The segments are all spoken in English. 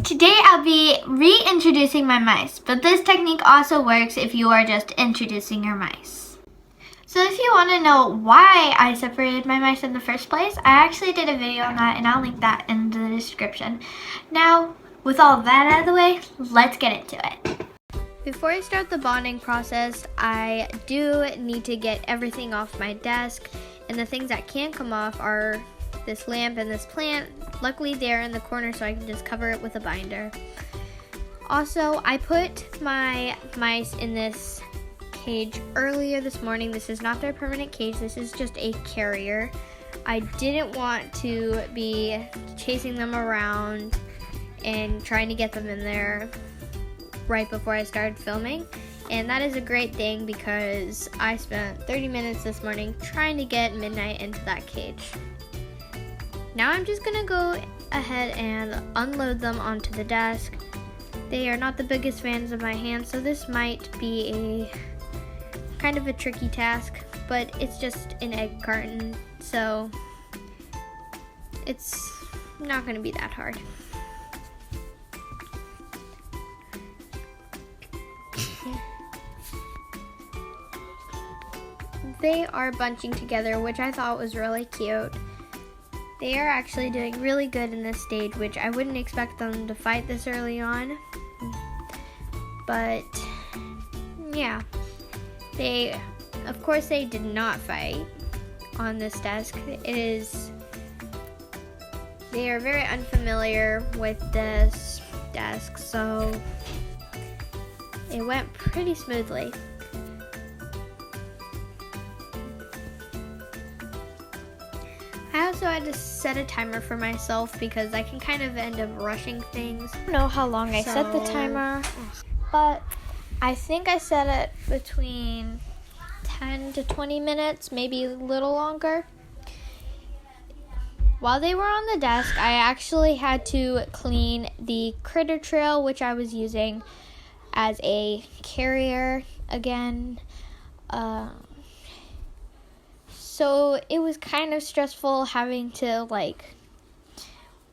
Today I'll be reintroducing my mice, but this technique also works if you are just introducing your mice. So if you want to know why I separated my mice in the first place, I actually did a video on that and I'll link that in the description. Now, with all that out of the way, let's get into it. Before I start the bonding process, I do need to get everything off my desk, and the things that can come off are this lamp and this plant. Luckily they're in the corner so I can just cover it with a binder. Also, I put my mice in this cage earlier this morning. This is not their permanent cage, this is just a carrier. I didn't want to be chasing them around and trying to get them in there right before I started filming. And that is a great thing because I spent 30 minutes this morning trying to get Midnight into that cage. Now I'm just gonna go ahead and unload them onto the desk. They are not the biggest fans of my hands, so this might be a kind of a tricky task, but it's just an egg carton, so it's not gonna be that hard. They are bunching together, which I thought was really cute. They are actually doing really good in this stage, which I wouldn't expect them to fight this early on. But yeah, of course they did not fight on this desk. They are very unfamiliar with this desk, so it went pretty smoothly. I also had to set a timer for myself because I can kind of end up rushing things. I don't know how long I set the timer, but I think I set it between 10 to 20 minutes, maybe a little longer. While they were on the desk, I actually had to clean the critter trail, which I was using as a carrier again. So it was kind of stressful having to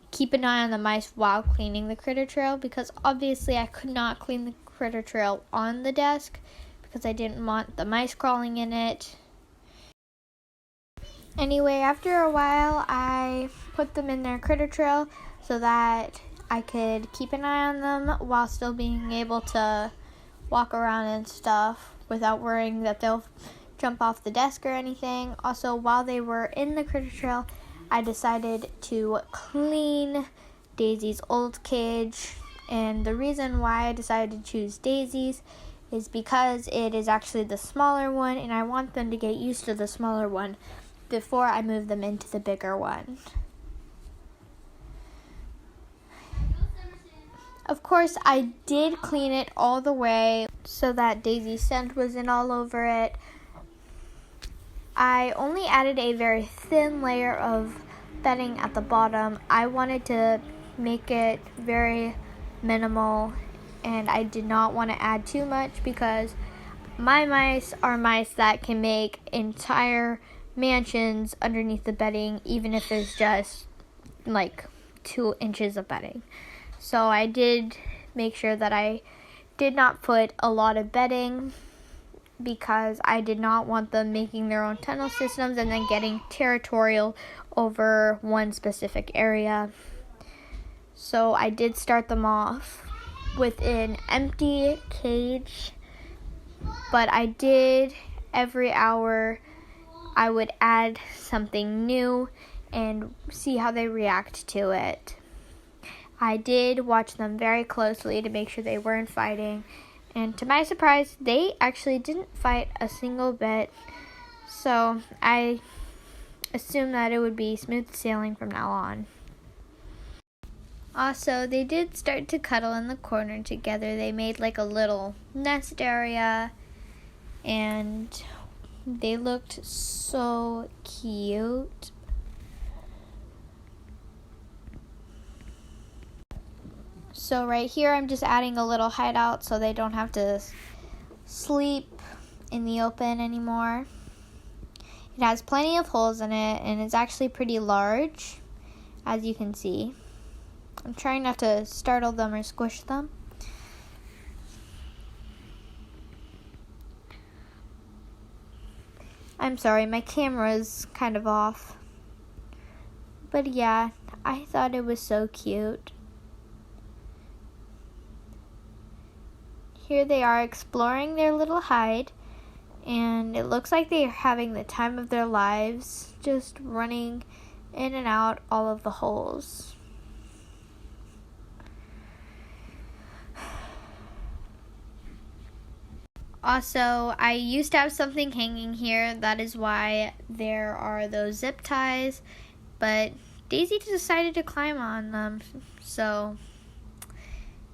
keep an eye on the mice while cleaning the critter trail, because obviously I could not clean the critter trail on the desk because I didn't want the mice crawling in it. Anyway, after a while I put them in their critter trail so that I could keep an eye on them while still being able to walk around and stuff without worrying that they'll jump off the desk or anything. Also, while they were in the critter trail, I decided to clean Daisy's old cage, and the reason why I decided to choose Daisy's is because it is actually the smaller one, and I want them to get used to the smaller one before I move them into the bigger one. Of course, I did clean it all the way so that Daisy's scent wasn't all over it. I only added a very thin layer of bedding at the bottom. I wanted to make it very minimal, and I did not want to add too much because my mice are mice that can make entire mansions underneath the bedding, even if it's just 2 inches of bedding. So I did make sure that I did not put a lot of bedding, because I did not want them making their own tunnel systems and then getting territorial over one specific area. So I did start them off with an empty cage, but I did every hour I would add something new and see how they react to it. I did watch them very closely to make sure they weren't fighting. And to my surprise, they actually didn't fight a single bit. So I assumed that it would be smooth sailing from now on. Also, they did start to cuddle in the corner together. They made a little nest area, and they looked so cute. So right here, I'm just adding a little hideout so they don't have to sleep in the open anymore. It has plenty of holes in it, and it's actually pretty large, as you can see. I'm trying not to startle them or squish them. I'm sorry, my camera's kind of off. But yeah, I thought it was so cute. Here they are exploring their little hide, and it looks like they are having the time of their lives, just running in and out all of the holes. Also, I used to have something hanging here. That is why there are those zip ties. But Daisy decided to climb on them. So,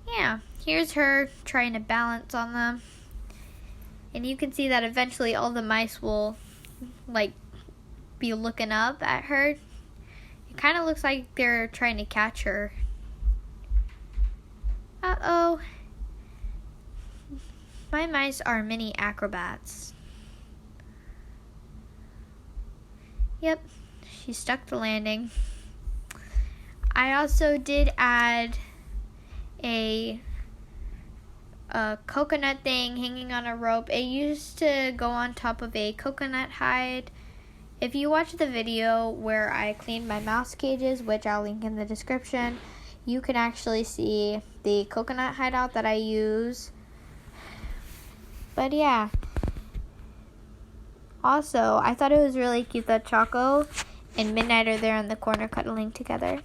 yeah. Here's her trying to balance on them. And you can see that eventually all the mice will, be looking up at her. It kind of looks like they're trying to catch her. Uh-oh. My mice are mini acrobats. Yep, she stuck the landing. I also did add a coconut thing hanging on a rope. It used to go on top of a coconut hide. If you watch the video where I cleaned my mouse cages, which I'll link in the description, you can actually see the coconut hideout that I use. But yeah. Also, I thought it was really cute that Choco and Midnight are there in the corner cuddling together.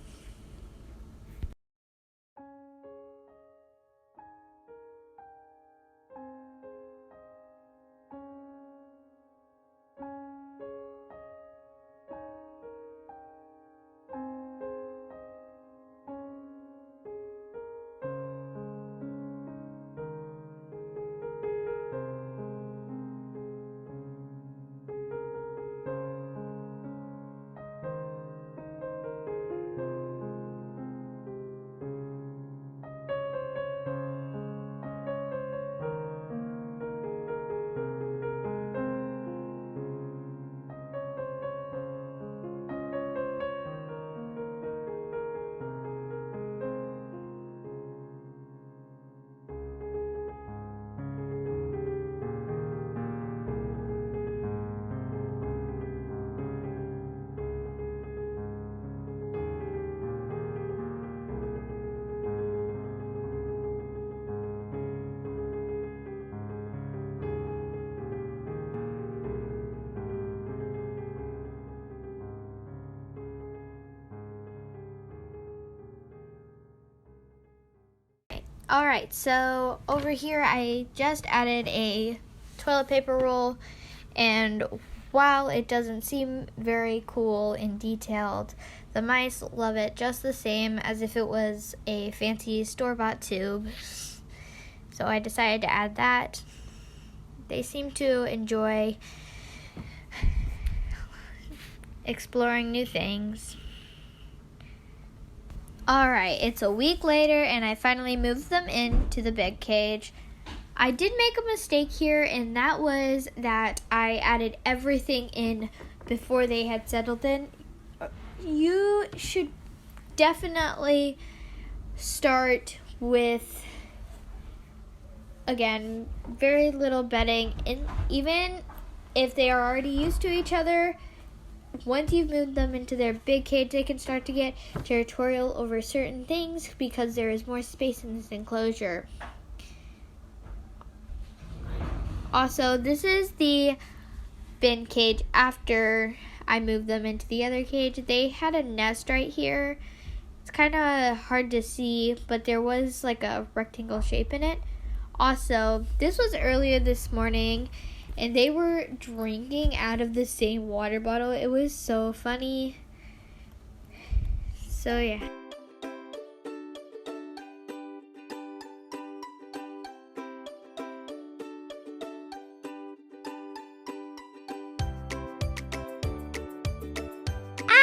Alright, so over here I just added a toilet paper roll, and while it doesn't seem very cool and detailed, the mice love it just the same as if it was a fancy store-bought tube. So I decided to add that. They seem to enjoy exploring new things. Alright, it's a week later and I finally moved them into the big cage. I did make a mistake here, and that was that I added everything in before they had settled in. You should definitely start with, again, very little bedding. And even if they are already used to each other, once you've moved them into their big cage, they can start to get territorial over certain things because there is more space in this enclosure. Also, this is the bin cage after I moved them into the other cage. They had a nest right here. It's kind of hard to see, but there was like a rectangle shape in it. Also, this was earlier this morning, and they were drinking out of the same water bottle. It was so funny. So yeah.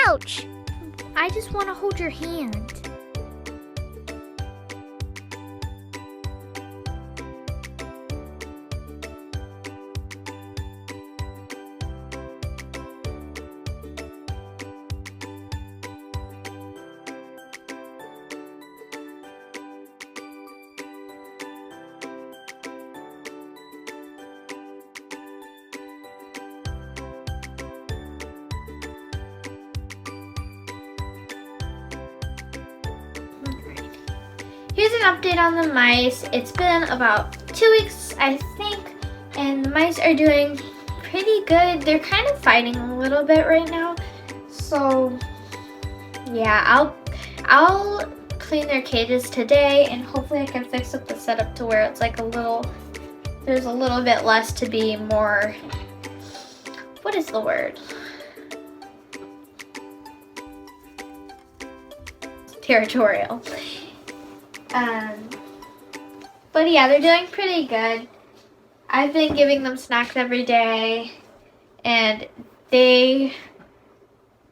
Ouch! I just want to hold your hand. here's an update on the mice. It's been about 2 weeks, I think, and the mice are doing pretty good. They're kind of fighting a little bit right now. So yeah, I'll clean their cages today, and hopefully I can fix up the setup to where it's like there's a little bit less to be more, what is the word? Territorial. But yeah, they're doing pretty good. I've been giving them snacks every day, and they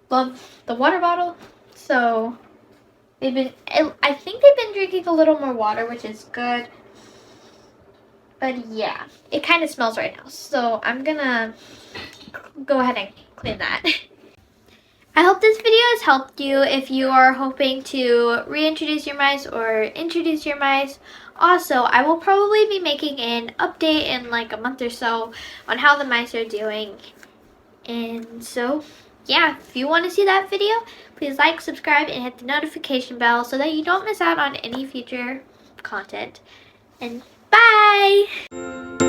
love the water bottle. So I think they've been drinking a little more water, which is good. But yeah, it kind of smells right now. So I'm gonna go ahead and clean that. I hope this video has helped you if you are hoping to reintroduce your mice or introduce your mice. Also, I will probably be making an update in like a month or so on how the mice are doing. And so, yeah, if you want to see that video, please like, subscribe, and hit the notification bell so that you don't miss out on any future content. And bye!